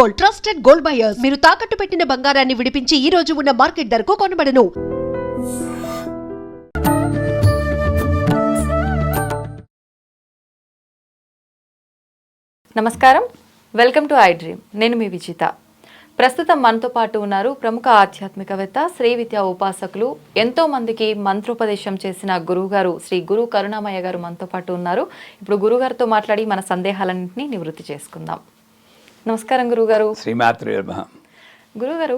Gold, trusted gold buyers. మీరు తాకట్టు పెట్టిన బంగారాన్ని విడిపించి ఈ రోజు ఉన్న మార్కెట్ ధరకు కొనబడను. నమస్కారం, వెల్కమ్ టు ఐ డ్రీమ్. నేను మీ విజిత. ప్రస్తుతం మనతో పాటు ఉన్నారు ప్రముఖ ఆధ్యాత్మికవేత్త, శ్రీ విద్యా ఉపాసకులు, ఎంతో మందికి మంత్రోపదేశం చేసిన గురువుగారు శ్రీ గురు కరుణామయ్య గారు మనతో పాటు ఉన్నారు. ఇప్పుడు గురుగారితో మాట్లాడి మన సందేహాలన్నింటినీ నివృత్తి చేసుకుందాం. నమస్కారం గురుగారు. శ్రీమాత్రే నమః. గురుగారు,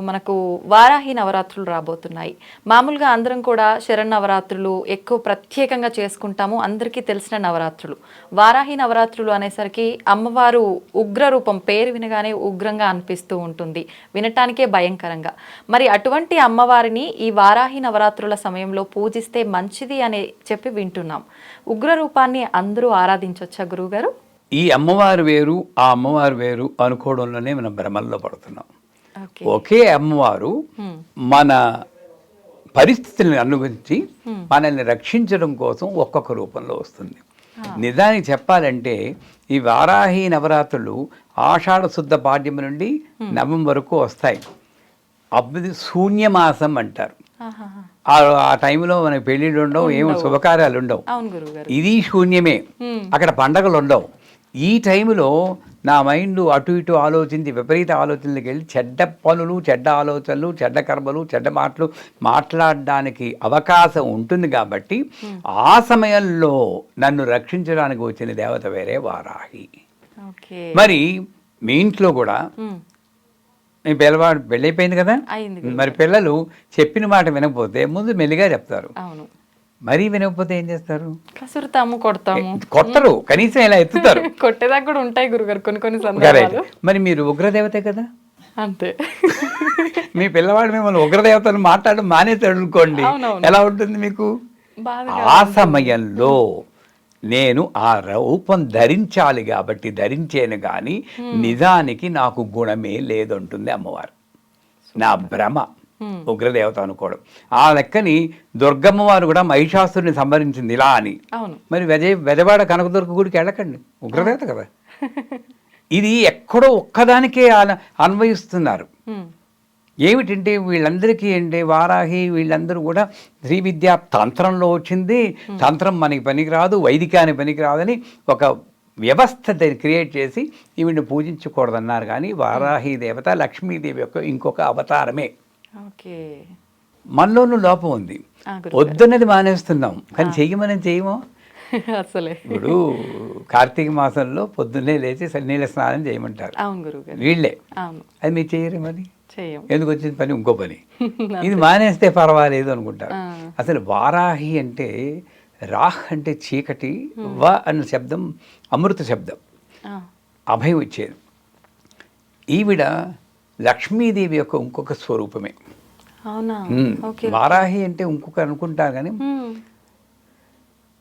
మనకు వారాహి నవరాత్రులు రాబోతున్నాయి. మామూలుగా అందరం కూడా శరన్నవరాత్రులు ఎక్కువ ప్రత్యేకంగా చేసుకుంటాము, అందరికీ తెలిసిన నవరాత్రులు. వారాహి నవరాత్రులు అనేసరికి అమ్మవారు ఉగ్ర రూపం, పేరు వినగానే ఉగ్రంగా అనిపిస్తూ ఉంటుంది, వినటానికే భయంకరంగా. మరి అటువంటి అమ్మవారిని ఈ వారాహి నవరాత్రుల సమయంలో పూజిస్తే మంచిది అని చెప్పి వింటున్నాం. ఉగ్ర రూపాన్ని అందరూ ఆరాధించవచ్చా గురువుగారు? ఈ అమ్మవారు వేరు, ఆ అమ్మవారు వేరు అనుకోవడంలోనే మనం భ్రమల్లో పడుతున్నాం. ఒకే అమ్మవారు మన పరిస్థితులను అనుభవించి మనల్ని రక్షించడం కోసం ఒక్కొక్క రూపంలో వస్తుంది. నిజానికి చెప్పాలంటే ఈ వారాహి నవరాత్రులు ఆషాఢ శుద్ధ పాడ్యం నుండి నవం వరకు వస్తాయి. అప్పుడు శూన్యమాసం అంటారు. ఆ టైంలో మనకి పెళ్ళిళ్ళు ఉండవు, ఏమో శుభకార్యాలు ఉండవు. ఇది శూన్యమే, అక్కడ పండగలు ఉండవు. ఈ టైంలో నా మైండ్ అటు ఇటు ఆలోచించి విపరీత ఆలోచనలకు వెళ్ళి చెడ్డ పనులు, చెడ్డ ఆలోచనలు, చెడ్డ కర్మలు, చెడ్డ మాటలు మాట్లాడడానికి అవకాశం ఉంటుంది. కాబట్టి ఆ సమయంలో నన్ను రక్షించడానికి వచ్చిన దేవత వేరే వారాహి. మరి మీ ఇంట్లో కూడా మీ పిల్లవాడు పెళ్ళైపోయింది కదా, మరి పిల్లలు చెప్పిన మాట వినకపోతే ముందు మెల్లిగా చెప్తారు, మరీ వినకపోతే ఏం చేస్తారు? కసురుతాము, కొడతాము. కొట్టరు, కనీసం ఇలా ఎత్తుతారు. కొట్టేదాకా కూడా ఉంటాయి గురుగారు కొన్ని సందర్భాలు. మరి మీరు ఉగ్రదేవతే కదా, అంతే. మీ పిల్లవాడు మిమ్మల్ని ఉగ్రదేవతను మాట్లాడడం మానేస్తాడు అనుకోండి, ఎలా ఉంటుంది మీకు? ఆ సమయంలో నేను ఆ రూపం ధరించాలి కాబట్టి ధరించాను, కానీ నిజానికి నాకు గుణమే లేదంటుంది అమ్మవారు. నా భ్రమ, ఉగ్రదేవత అనుకోవడం. ఆ లెక్కని దుర్గమ్మ వారు కూడా మహిషాసురుని సంహరించింది ఇలా అని. మరి వెజవాడ కనకదుర్గ గుడికి వెళ్ళకండి, ఉగ్రదేవత కదా. ఇది ఎక్కడో ఒక్కదానికే అన్వయిస్తున్నారు. ఏమిటంటే వీళ్ళందరికీ అంటే వారాహి వీళ్ళందరూ కూడా శ్రీ విద్యా తంత్రంలో వచ్చింది, తంత్రం మనకి పనికిరాదు, వైదికానికి పనికిరాదని ఒక వ్యవస్థ క్రియేట్ చేసి ఈవిడ్ని పూజించకూడదన్నారు. కానీ వారాహి దేవత లక్ష్మీదేవి యొక్క ఇంకొక అవతారమే. మనలోనూ లోపం ఉంది, వద్దన్నది మానేస్తున్నాం, కానీ చెయ్యమని చేయమో. అసలే ఇప్పుడు కార్తీక మాసంలో పొద్దున్నే లేచి నీళ్ళ స్నానం చేయమంటారు వీళ్ళే, అది మీరు చేయరు. మరి ఎందుకు వచ్చిన పని ఇంకో పని, ఇది మానేస్తే పర్వాలేదు అనుకుంటారు. అసలు వారాహి అంటే రాహ్ అంటే చీకటి, వ అన్న శబ్దం అమృత శబ్దం, అభయం ఇచ్చేది. ఈవిడ లక్ష్మీదేవి యొక్క ఇంకొక స్వరూపమే. వారాహి అంటే ఇంకొక అనుకుంటారు, కానీ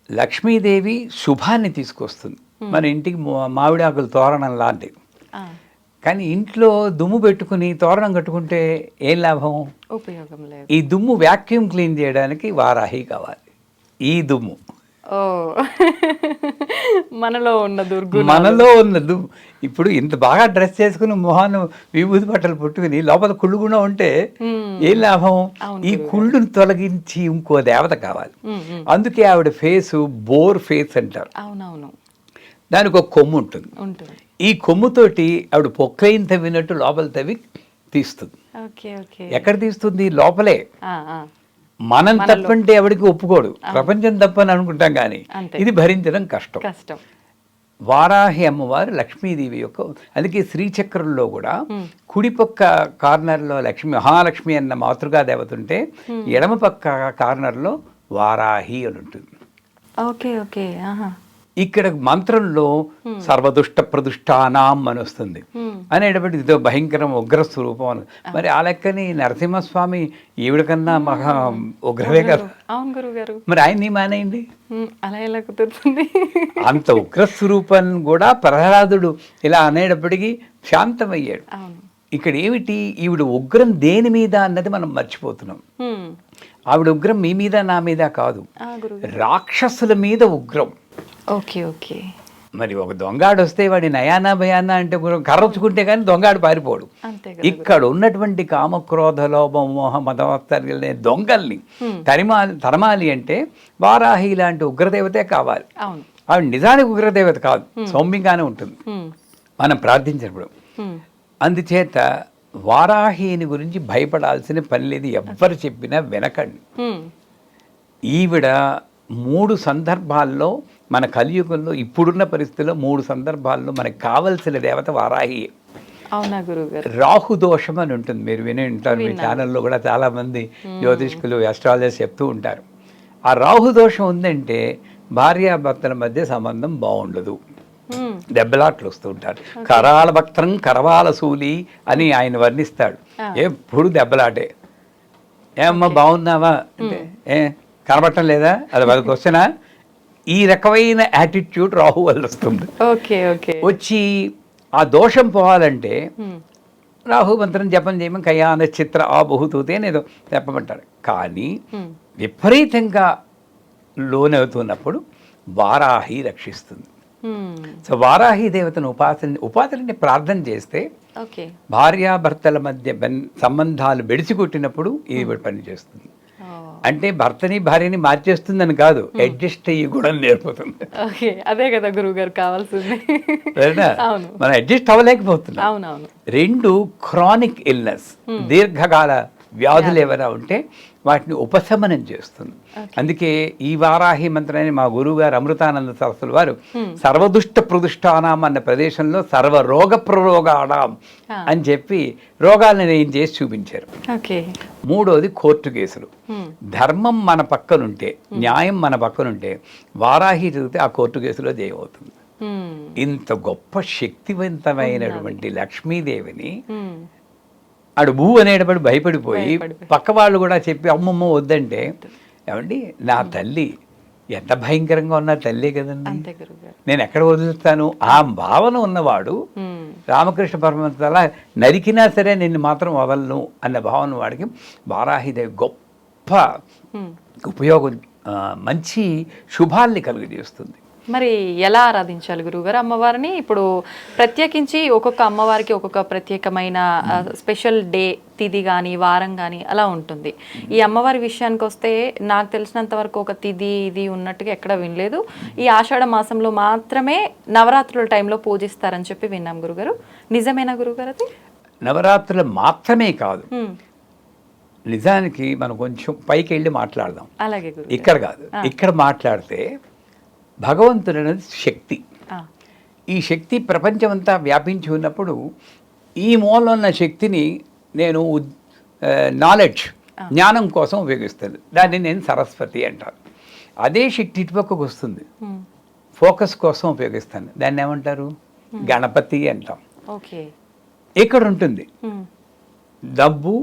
లక్ష్మీదేవి శుభాన్ని తీసుకొస్తుంది. మన ఇంటికి మామిడాకులు తోరణం లాంటివి, కానీ ఇంట్లో దుమ్ము పెట్టుకుని తోరణం కట్టుకుంటే ఏం లాభం? ఉపయోగం లేదు. ఈ దుమ్ము వ్యాక్యూమ్ క్లీన్ చేయడానికి వారాహి కావాలి. ఈ దుమ్ము మనలో ఉన్న దుమ్ము. ఇప్పుడు ఇంత బాగా డ్రెస్ చేసుకుని మొహాన్ని విభూతి బట్టలు పుట్టుకుని లోపల కుళ్ళు కూడా ఉంటే ఏం లాభం? ఈ కుళ్ళును తొలగించి ఇంకో దేవత కావాలి. అందుకే ఆవిడ ఫేసు బోర్ ఫేస్ అంటారు. దానికి ఒక కొమ్ము ఉంటుంది. ఈ కొమ్ముతోటి ఆవిడ పొక్కైన తవ్వినట్టు లోపల తవ్వి తీస్తుంది. ఎక్కడ తీస్తుంది? లోపలే. మనం తప్పంటే ఎవరికి ఒప్పుకోడు, ప్రపంచం తప్పని అనుకుంటాం, కానీ ఇది భరించడం కష్టం. వారాహి అమ్మవారు లక్ష్మీదేవి యొక్క, అందుకే శ్రీచక్రంలో కూడా కుడి పక్క కార్నర్లో మహాలక్ష్మి అన్న మాతృగా దేవత ఉంటే ఎడమ పక్క కార్నర్లో వారాహి అని ఉంటుంది. ఇక్కడ మంత్రంలో సర్వదుష్ట ప్రదుష్టానాం అని వస్తుంది అనేటప్పుడు ఇదో భయంకరం ఉగ్ర స్వరూపం అని. మరి ఆ లెక్కని నరసింహస్వామి ఈవిడ కన్నా మహా ఉగ్రవే కదా. మరి ఆయన్ని మానేయండి, అలా ఎలా కుదురుతుంది? అంత ఉగ్ర స్వరూపం కూడా ప్రహ్లాదుడు ఇలా అనేటప్పటికీ శాంతమయ్యాడు. ఇక్కడ ఏమిటి, ఈవిడ ఉగ్రం దేని మీద అన్నది మనం మర్చిపోతున్నాం. ఆవిడ ఉగ్రం మీ మీద నా మీద కాదు, రాక్షసుల మీద ఉగ్రం. Okay okay. మరి ఒక దొంగాడు వస్తే వాడి నయానా భయానా అంటే కర్రొచ్చుకుంటే కానీ దొంగాడు పారిపోడు. అంతే ఇక్కడ ఉన్నటువంటి కామక్రోధ లోభ మోహ మదవత్తర్లనే దొంగల్ని తరమాలి అంటే వారాహి లాంటి ఉగ్రదేవతే కావాలి. అవును, ఆవిడ నిజానికి ఉగ్రదేవత కాదు, సౌమ్యంగానే ఉంటుంది మనం ప్రార్థించినప్పుడు. అందుచేత వారాహిని గురించి భయపడాల్సిన పని లేదు, ఎవ్వరు చెప్పినా వినకండి. ఈవిడ 3 సందర్భాల్లో మన కలియుగంలో ఇప్పుడున్న పరిస్థితుల్లో 3 సందర్భాల్లో మనకు కావలసిన దేవత వారాహి. అవునా గురుగారు? రాహు దోషం అని ఉంటుంది, మీరు విని ఉంటారు, మీ ఛానల్లో కూడా చాలా మంది జ్యోతిష్కులు అస్ట్రాలజర్స్ చెప్తూ ఉంటారు. ఆ రాహు దోషం ఉందంటే భార్యాభర్తల మధ్య సంబంధం బాగుండదు, దెబ్బలాట్లు వస్తూ ఉంటారు. కరాల భక్తం కరవాల సూలి అని ఆయన వర్ణిస్తాడు. ఎప్పుడు దెబ్బలాటే. ఏమమ్మా బాగున్నావా అంటే కనబడటం లేదా, అది వాళ్ళకి వస్తున్నా. ఈ రకమైన యాటిట్యూడ్ రాహు వల్ల వస్తుంది. వచ్చి ఆ దోషం పోవాలంటే రాహు మంత్రం జపం చేయమని కయాన చిత్ర ఆ బహుతూతే అని ఏదో చెప్పమంటారు. కానీ విపరీతంగా లోనవుతున్నప్పుడు వారాహి రక్షిస్తుంది. సో వారాహి దేవతను ఉపాసనని ప్రార్థన చేస్తే భార్యాభర్తల మధ్య సంబంధాలు బెడిసికొట్టినప్పుడు ఇది పని చేస్తుంది. అంటే భర్తని భార్యని మార్చేస్తుందని కాదు, అడ్జస్ట్ అయ్యి కూడా నేర్పుతుంది. అదే కదా గురువు గారు కావాల్సింది. మనం అడ్జస్ట్ అవ్వలేకపోతున్నాం. 2 క్రానిక్ ఇల్నెస్, దీర్ఘకాల వ్యాధులు ఏమైనా ఉంటే వాటిని ఉపశమనం చేస్తుంది. అందుకే ఈ వారాహి మంత్రాన్ని మా గురువు గారు అమృతానంద సరస్వతుల వారు సర్వదుష్ట ప్రదుష్టానాం అన్న ప్రదేశంలో సర్వరోగ ప్రరోగాడాం అని చెప్పి రోగాలను ఏం చేసి చూపించారు. 3వది కోర్టు కేసులు. ధర్మం మన పక్కనుంటే, న్యాయం మన పక్కనుంటే వారాహి చదివితే ఆ కోర్టు కేసులో జయం అవుతుంది. ఇంత గొప్ప శక్తివంతమైనటువంటి లక్ష్మీదేవిని అడుగు అనేటప్పుడు భయపడిపోయి పక్క వాళ్ళు కూడా చెప్పి అమ్మమ్మ వద్దంటే, ఏమండి నా తల్లి ఎంత భయంకరంగా ఉన్న తల్లే కదండి, నేను ఎక్కడ వదులుతాను ఆ భావన ఉన్నవాడు రామకృష్ణ పరమహంస అలా నరికినా సరే నిన్ను మాత్రం వదలను అన్న భావన వాడికి వారాహిదేవి గొప్ప ఉపయోగం, మంచి శుభాల్ని కలుగజేస్తుంది. మరి ఎలా ఆరాధించాలి గురువుగారు అమ్మవారిని? ఇప్పుడు ప్రత్యేకించి ఒక్కొక్క అమ్మవారికి ఒక్కొక్క ప్రత్యేకమైన స్పెషల్ డే, తిథి కానీ వారం కానీ అలా ఉంటుంది. ఈ అమ్మవారి విషయానికి వస్తే నాకు తెలిసినంత వరకు ఒక తిథి ఇది ఉన్నట్టుగా ఎక్కడ వినలేదు. ఈ ఆషాఢ మాసంలో మాత్రమే నవరాత్రుల టైంలో పూజిస్తారని చెప్పి విన్నాం గురుగారు. నిజమేనా గురుగారు? అది నవరాత్రులు మాత్రమే కాదు, నిజానికి మనం కొంచెం పైకి వెళ్ళి మాట్లాడదాం. అలాగే, ఇక్కడ కాదు, ఇక్కడ మాట్లాడితే భగవంతుడు అనేది శక్తి. ఈ శక్తి ప్రపంచమంతా వ్యాపించి ఉన్నప్పుడు ఈ మూలంలో ఉన్న శక్తిని నేను నాలెడ్జ్, జ్ఞానం కోసం ఉపయోగిస్తాను. దాన్ని నేను సరస్వతి అంటాను. అదే శక్తి ఇటుపక్కకు వస్తుంది, ఫోకస్ కోసం ఉపయోగిస్తాను. దాన్ని ఏమంటారు? గణపతి అంటాం. ఇక్కడ ఉంటుంది డబ్బు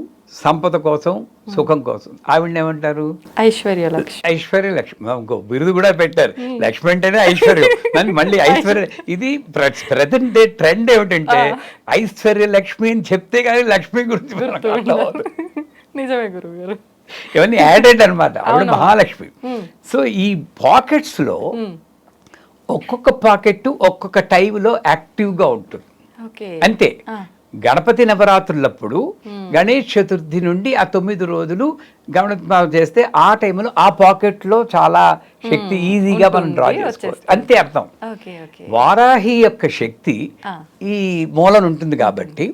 సంపద కోసం, సుఖం కోసం. ఆవిడని ఏమంటారు? ఐశ్వర్యలక్ష్మి. ఐశ్వర్యలక్ష్మి బిరుదు కూడా పెట్టారు. లక్ష్మి అంటేనే ఐశ్వర్యం. దాన్ని మళ్ళీ ఐశ్వర్య, ఇది ప్రజెంట్ డే ట్రెండ్ ఏమిటంటే ఐశ్వర్యలక్ష్మి అని చెప్తే కానీ లక్ష్మి గురించి నిజమే గురువు గారు, ఇవన్నీ యాడెడ్ అనమాట. ఆవిడ మహాలక్ష్మి. సో ఈ పాకెట్స్ లో ఒక్కొక్క పాకెట్ ఒక్కొక్క టైంలో యాక్టివ్గా ఉంటుంది అంతే. గణపతి నవరాత్రులప్పుడు గణేష్ చతుర్థి నుండి ఆ 9 రోజులు గమనం చేస్తే ఆ టైంలో ఆ పాకెట్లో చాలా శక్తి ఈజీగా మనం డ్రా చేసుకోవచ్చు, అంతే అర్థం. వారాహి యొక్క శక్తి ఈ మూలన ఉంటుంది కాబట్టి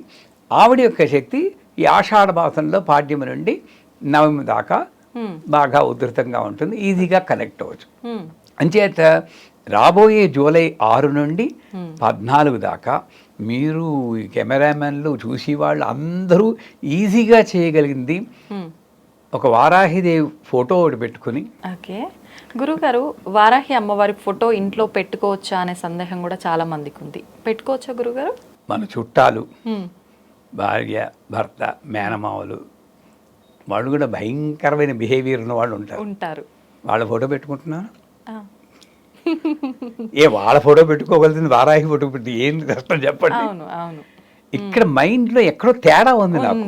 ఆవిడ యొక్క శక్తి ఈ ఆషాఢ మాసంలో పాడ్యమి నుండి నవమి దాకా బాగా ఉధృతంగా ఉంటుంది, ఈజీగా కనెక్ట్ అవ్వచ్చు. అంచేత రాబోయే జూలై 6 నుండి 14 దాకా మీరు కెమెరామెన్లు చూసి వాళ్ళు అందరూ ఈజీగా చేయగలిగింది ఒక వారాహిదేవి ఫోటో ఒకటి పెట్టుకుని. గురుగారు, వారాహి అమ్మవారి ఫోటో ఇంట్లో పెట్టుకోవచ్చా అనే సందేహం కూడా చాలా మందికి ఉంది. పెట్టుకోవచ్చా గురుగారు? మన చుట్టాలు, భార్య, భర్త, మేనమావలు వాళ్ళు కూడా భయంకరమైన బిహేవియర్ ఉన్న వాళ్ళు ఉంటారు. వాళ్ళ ఫోటో పెట్టుకుంటున్నారు. వాళ్ళ ఫోటో పెట్టుకోగలుగుతుంది, వారాహి ఫోటో పెట్టి ఏం కష్టం చెప్పండి. ఇక్కడ మైండ్లో ఎక్కడో తేడా ఉంది నాకు.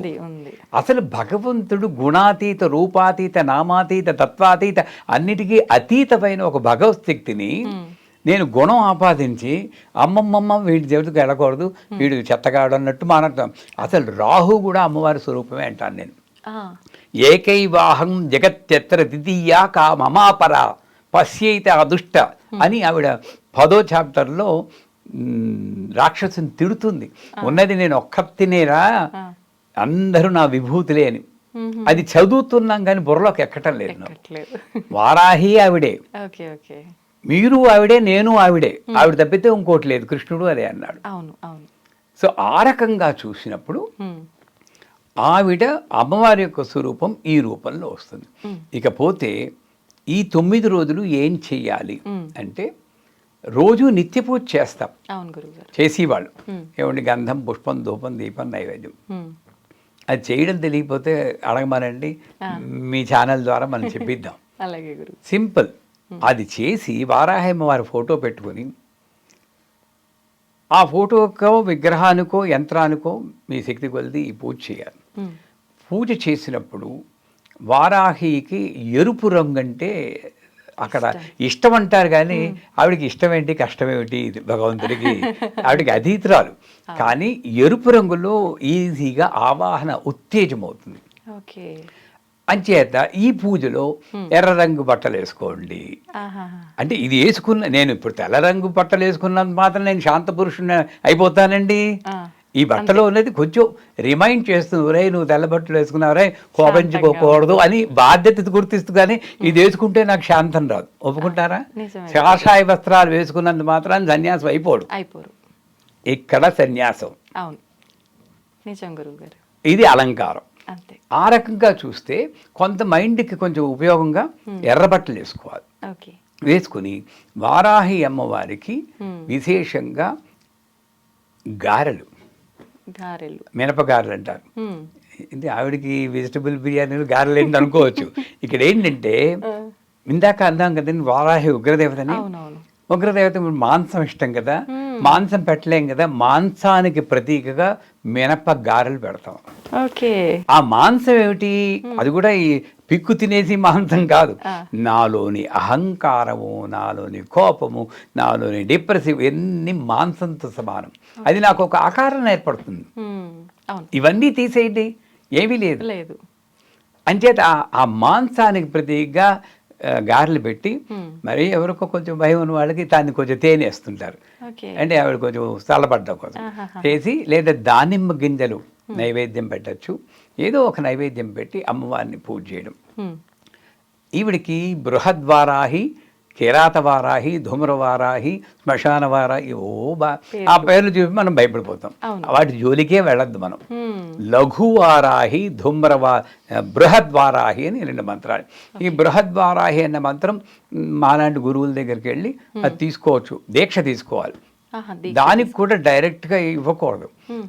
అసలు భగవంతుడు గుణాతీత, రూపాతీత, నామాతీత, తత్వాతీత, అన్నిటికీ అతీతమైన ఒక భగవత్ శక్తిని నేను గుణం ఆపాదించి అమ్మమ్మమ్మ వీడి దేవుడికి వెళ్ళకూడదు, వీడు చెత్తగాడు అన్నట్టు మాట్లాడతాం. అసలు రాహు కూడా అమ్మవారి స్వరూపమే అంటాను నేను. ఏకైవాహం జగత్యత్ర ద్వితీయా కా మమాపర పశ్యైతే అదుష్ట అని ఆవిడ 10వ చాప్టర్లో రాక్షసుని తిడుతుంది. ఉన్నది నేను ఒక్కతినేరా, అందరూ నా విభూతులే అని. అది చదువుతున్నాం కానీ బుర్రలోకి ఎక్కటం లేదు. వారాహి ఆవిడే, మీరు ఆవిడే, నేను ఆవిడే, ఆవిడ తప్పితే ఇంకోటి లేదు, కృష్ణుడు అదే అన్నాడు. సో ఆ రకంగా చూసినప్పుడు ఆవిడ అమ్మవారి యొక్క స్వరూపం ఈ రూపంలో వస్తుంది. ఇకపోతే ఈ 9 రోజులు ఏం చెయ్యాలి అంటే, రోజు నిత్య పూజ చేస్తాం చేసేవాళ్ళు. ఏమండి, గంధం, పుష్పం, ధూపం, దీపం, నైవేద్యం. అది చేయడం తెలియకపోతే అడగమనండి, మీ ఛానల్ ద్వారా మనం చెప్పిద్దాం. సింపుల్. అది చేసి వారాహమ్మ వారి ఫోటో పెట్టుకొని, ఆ ఫోటోకో విగ్రహానికో యంత్రానికో మీ శక్తి కొలిది ఈ పూజ చేయాలి. పూజ చేసినప్పుడు వారాహికి ఎరుపు రంగు అంటే అక్కడ ఇష్టం అంటారు, కానీ ఆవిడకి ఇష్టం ఏంటి, కష్టం ఏమిటి, ఇది భగవంతుడికి ఆవిడకి అతీతురాలు. కానీ ఎరుపు రంగులో ఈజీగా ఆవాహన ఉత్తేజమవుతుంది. అంచేత ఈ పూజలో ఎర్ర రంగు బట్టలు వేసుకోండి. అంటే ఇది వేసుకున్న, నేను ఇప్పుడు తెల్ల రంగు బట్టలు వేసుకున్నంత మాత్రం నేను శాంత పురుషుని అయిపోతానండి. ఈ బట్టలో ఉన్నది కొంచెం రిమైండ్ చేస్తుంది, ఒరే నువ్వు తెల్ల బట్టలు వేసుకున్నావురే, కోపించుకోకూడదు అని బాధ్యత గుర్తిస్తూ. కానీ ఇది వేసుకుంటే నాకు శాంతం రాదు, ఒప్పుకుంటారా? కాషాయ వస్త్రాలు వేసుకున్నంత మాత్రాన్ని సన్యాసం అయిపోడు. ఇక్కడ సన్యాసం, ఇది అలంకారం. ఆ రకంగా చూస్తే కొంత మైండ్కి కొంచెం ఉపయోగంగా ఎర్ర బట్టలు వేసుకోవాలి. వేసుకుని వారాహి అమ్మవారికి విశేషంగా గారెలు, మినపగారెలు అంటారు. ఇది ఆవిడకి వెజిటబుల్ బిర్యానీలు గారెలు ఏంటి అనుకోవచ్చు. ఇక్కడ ఏంటంటే, ఇందాక అందాం కదండి వారాహి ఉగ్రదేవతని. ఉగ్రదేవత మాంసం ఇష్టం కదా, మాంసం పెట్టలేం కదా, మాంసానికి ప్రతీకగా మినప గారెలు పెడతాం. ఆ మాంసం ఏమిటి, అది కూడా ఈ పిక్కు తినేసి మాంసం కాదు. నాలోని అహంకారము, నాలోని కోపము, నాలోని డిప్రెసివ్ ఎన్ని మాంసంతో సమానం. అది నాకు ఒక ఆకారం ఏర్పడుతుంది. ఇవన్నీ తీసేయండి, ఏమీ లేదు. అంచేత ఆ మాంసానికి ప్రతీకగా గారెలు పెట్టి, మరి ఎవరికో కొంచెం భయం ఉన్న వాళ్ళకి దాన్ని కొంచెం తేనేస్తుంటారు. అంటే ఆవిడ కొంచెం చల్లబడ్డ కోసం చేసి, లేదా దానిమ్మ గింజలు నైవేద్యం పెట్టచ్చు. ఏదో ఒక నైవేద్యం పెట్టి అమ్మవారిని పూజ చేయడం. ఈవిడికి బృహద్వారాహి, కిరాతవారాహి, ధూమ్రవారాహి, శ్మశానవారాహి, ఆ పేర్లు చూసి మనం భయపడిపోతాం. వాటి జోలికే వెళ్ళద్దు మనం. లఘువారాహి, బృహద్వారాహి అని 2 మంత్రాలు. ఈ బృహద్వారాహి అన్న మంత్రం మాలాంటి గురువుల దగ్గరికి వెళ్ళి అది తీసుకోవచ్చు, దీక్ష తీసుకోవాలి. దానికి కూడా డైరెక్ట్గా ఇవ్వకూడదు.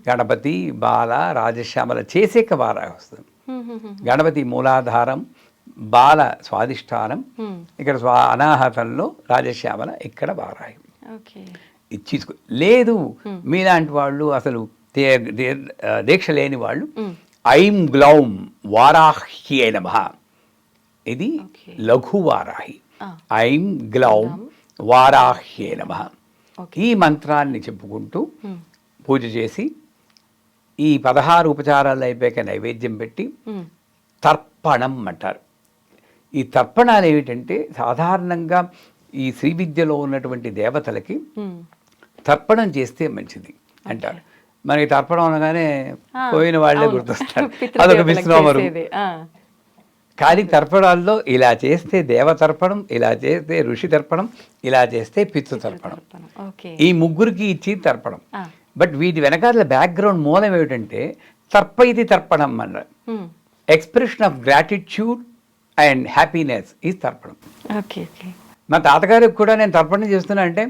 గణపతి, బాల, రాజశ్యామల చేసేక వారాహి వస్తుంది. గణపతి మూలాధారం, బాల స్వాధిష్టానం, ఇక్కడ అనాహతంలో రాజశ్యామల, ఇక్కడ వారాహి ఇచ్చేసుకో. లేదు మీలాంటి వాళ్ళు అసలు దీక్ష లేని వాళ్ళు, ఐం గ్లౌం వారాహ్యే నమః, ఇది లఘు వారాహి. ఐం గ్లౌం వారాహ్యే నమః, ఈ మంత్రాన్ని చెప్పుకుంటూ పూజ చేసి, ఈ 16 ఉపచారాలు అయిపోయాక నైవేద్యం పెట్టి తర్పణం అంటారు. ఈ తర్పణాలు ఏమిటంటే, సాధారణంగా ఈ శ్రీ విద్యలో ఉన్నటువంటి దేవతలకి తర్పణం చేస్తే మంచిది అంటారు. మనకి తర్పణం అనగానే పోయిన వాళ్ళే గుర్తొస్తారు, అదొక మిస్నోమరు. కానీ తర్పణాల్లో ఇలా చేస్తే దేవతర్పణం, ఇలా చేస్తే ఋషి తర్పణం, ఇలా చేస్తే పితృ తర్పణం, ఈ ముగ్గురికి ఇచ్చి తర్పణం. బట్ వీటి వెనకాల బ్యాక్గ్రౌండ్ మూలం ఏమిటంటే, తర్పయితి తర్పణం అన్నారు. Expression of gratitude and happiness ఈ తర్పణం. మా తాతగారికి కూడా నేను తర్పణం చేస్తున్నా అంటే,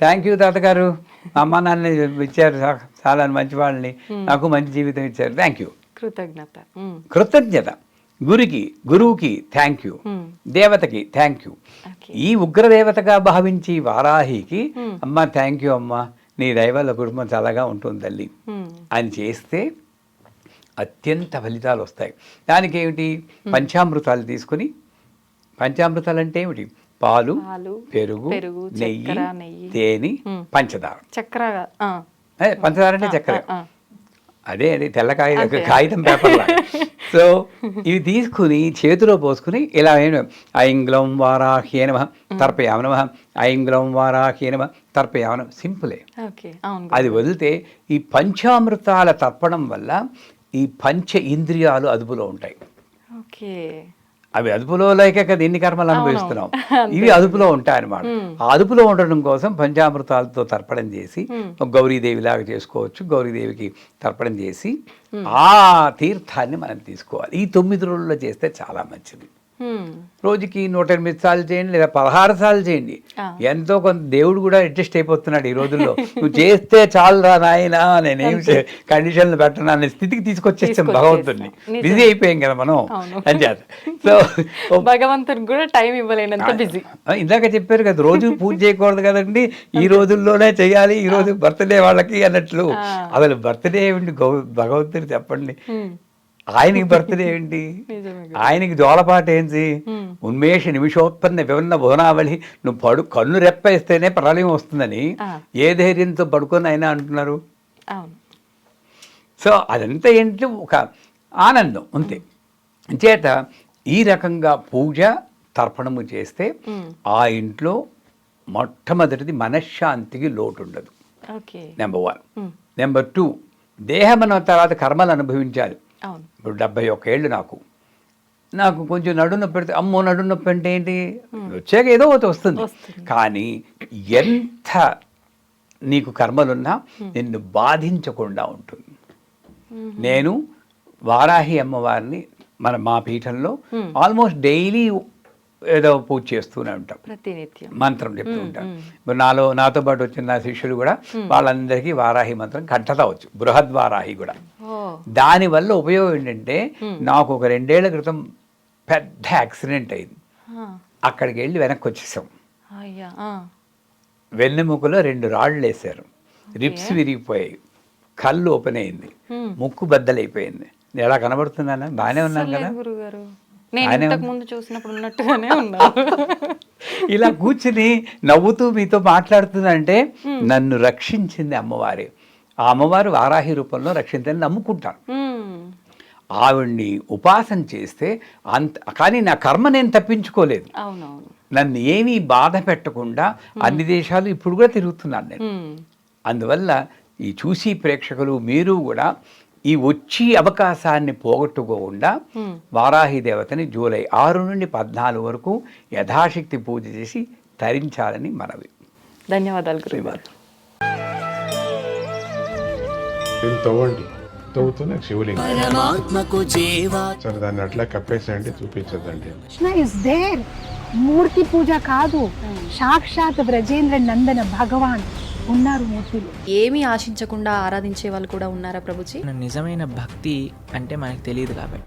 థ్యాంక్ యూ తాతగారు, అమ్మ నాన్న ఇచ్చారు, చాలా మంచి వాళ్ళని, నాకు మంచి జీవితం ఇచ్చారు, థ్యాంక్ యూ. కృతజ్ఞత. గురువుకి థ్యాంక్ యూ, దేవతకి థ్యాంక్ యూ. ఈ ఉగ్రదేవతగా భావించి వారాహికి, అమ్మ థ్యాంక్ యూ అమ్మ, నీ దయవల్ల కుటుంబం చాలాగా ఉంటుంది తల్లి అని చేస్తే అత్యంత ఫలితాలు వస్తాయి. దానికి ఏమిటి, పంచామృతాలు తీసుకుని, పంచామృతాలు అంటే ఏమిటి, పాలు, పాలు, పెరుగు, పెరుగు, నెయ్యి, చక్కెర, నెయ్యి, తేనె, పంచదార. చక్కెర. పంచదార అంటే చక్కెర, అదే అది తెల్ల కాగితం పేపర్ లాగా. సో ఇవి తీసుకుని చేతిలో పోసుకుని ఇలా ఐంగ్లం వారాహ్యే నమః తర్పయామ నమః, ఐంగ్లం వారాహ్యే నమః తర్పయామ నమః. సింపులే. అది వదిలితే ఈ పంచామృతాల తర్పణం వల్ల ఈ పంచ ఇంద్రియాలు అదుపులో ఉంటాయి. అవి అదుపులో లేక కదా ఎన్ని కర్మలు అనుభవిస్తున్నాం, ఇవి అదుపులో ఉంటాయన్నమాట. ఆ అదుపులో ఉండడం కోసం పంచామృతాలతో తర్పణం చేసి గౌరీదేవి లాగా చేసుకోవచ్చు. గౌరీదేవికి తర్పణం చేసి ఆ తీర్థాన్ని మనం తీసుకోవాలి. ఈ 9 రోజుల్లో చేస్తే చాలా మంచిది. రోజుకి 108 సార్లు చేయండి, లేదా 16 సార్లు చేయండి. ఎంతో కొంత దేవుడు కూడా అడ్జస్ట్ అయిపోతున్నాడు ఈ రోజుల్లో. నువ్వు చేస్తే చాలు రా నాయనా, నేనేం కండిషన్లు పెట్టను అనే స్థితికి తీసుకొచ్చేస్తాం భగవంతుడిని. బిజీ అయిపోయాం కదా మనం అని చేత. సో భగవంతుడికి కూడా టైం ఇవ్వలేనంత బిజీ. ఇందాక చెప్పారు కదా, రోజు పూజ చేయకూడదు కదండి, ఈ రోజుల్లోనే చేయాలి, ఈ రోజు బర్త్డే వాళ్ళకి అన్నట్లు. అసలు బర్త్డే ఏమిటి భగవంతుడు చెప్పండి, ఆయనకి బర్త్డే ఏంటి, ఆయనకి జోలపాట ఏంటి, ఉన్మేష నిమిషోత్పన్న వివన్న భువనావళి. నువ్వు కన్ను రెప్పేస్తేనే ప్రళయం వస్తుందని ఏ ధైర్యంతో పడుకొని అయినా అంటున్నారు. సో అదంతా ఏంటి, ఒక ఆనందం అంతే. చేత ఈ రకంగా పూజ తర్పణము చేస్తే ఆ ఇంట్లో మొట్టమొదటిది మనశ్శాంతికి లోటు ఉండదు. నెంబర్ 1. నెంబర్ 2, దేహం తర్వాత కర్మలు అనుభవించాలి. ఇప్పుడు 71 ఏళ్ళు నాకు కొంచెం నడు నొప్పి పెడితే, అమ్మో నడు నొప్పి అంటే ఏంటి, వచ్చాక ఏదో ఒకటి వస్తుంది. కానీ ఎంత నీకు కర్మలున్నా నిన్ను బాధించకుండా ఉంటుంది. నేను వారాహి అమ్మవారిని మా పీఠంలో ఆల్మోస్ట్ డైలీ ఏదో పూజ చేస్తూనే ఉంటాం, మంత్రం చెప్తూ ఉంటాం. ఇప్పుడు నాతో పాటు వచ్చిన నా శిష్యులు కూడా వాళ్ళందరికీ వారాహి మంత్రం కంఠతా వచ్చు, బృహద్వారాహి కూడా. దానివల్ల ఉపయోగం ఏంటంటే, నాకు ఒక 2 ఏళ్ల క్రితం పెద్ద యాక్సిడెంట్ అయింది. అక్కడికి వెళ్ళి వెనక్కి వచ్చేసాం. వెన్నెముకలో 2 రాళ్ళు వేసారు, రిప్స్ విరిగిపోయాయి, కళ్ళు ఓపెన్ అయింది, ముక్కు బద్దలైపోయింది. ఎలా కనబడుతున్నానా? బాగానే ఉన్నాను కదా, ఇలా కూర్చుని నవ్వుతూ మీతో మాట్లాడుతుందంటే నన్ను రక్షించింది అమ్మవారే. ఆ అమ్మవారు వారాహి రూపంలో రక్షించని నమ్ముకుంటాను. ఆవిడ్ని ఉపాసన చేస్తే కానీ నా కర్మ నేను తప్పించుకోలేదు. నన్ను ఏమీ బాధ పెట్టకుండా అన్ని దేశాలు ఇప్పుడు కూడా తిరుగుతున్నాను నేను. అందువల్ల ఈ చూసి ప్రేక్షకులు మీరు కూడా ఈ వచ్చి అవకాశాన్ని పోగొట్టుకోకుండా వారాహి దేవతని జూలై 6 నుండి 14 వరకు యథాశక్తి పూజ చేసి తరించాలని మనవి. ధన్యవాదాలు గురుగారు. తవ్వుతున్న శివలింగం సరే, దాన్ని అట్లా కప్పేసేయండి, చూపించదండి. Krishna is there. మూర్తి పూజ కాదు, సాక్షాత్ బ్రజేంద్ర నందన భగవాన్ ఉన్నారు మూర్తిలో. ఏమీ ఆశించకుండా ఆరాధించే వాళ్ళు కూడా ఉన్నారా ప్రభుజీ? నిజమైన భక్తి అంటే మనకు తెలియదు కాబట్టి